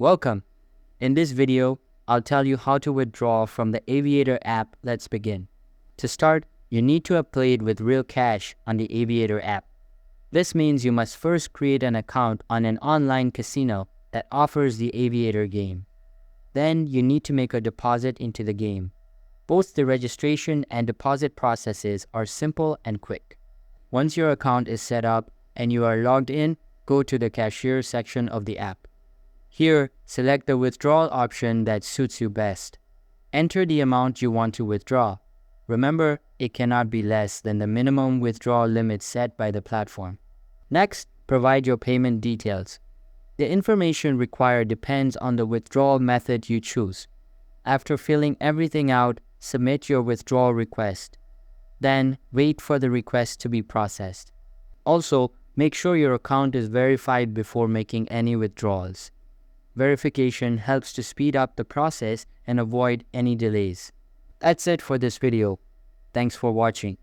Welcome! In this video, I'll tell you how to withdraw from the Aviator app. Let's begin. To start, you need to have played with real cash on the Aviator app. This means you must first create an account on an online casino that offers the Aviator game. Then you need to make a deposit into the game. Both the registration and deposit processes are simple and quick. Once your account is set up and you are logged in, go to the cashier section of the app. Here, select the withdrawal option that suits you best. Enter the amount you want to withdraw. Remember, it cannot be less than the minimum withdrawal limit set by the platform. Next, provide your payment details. The information required depends on the withdrawal method you choose. After filling everything out, submit your withdrawal request. Then, wait for the request to be processed. Also, make sure your account is verified before making any withdrawals. Verification helps to speed up the process and avoid any delays. That's it for this video. Thanks for watching.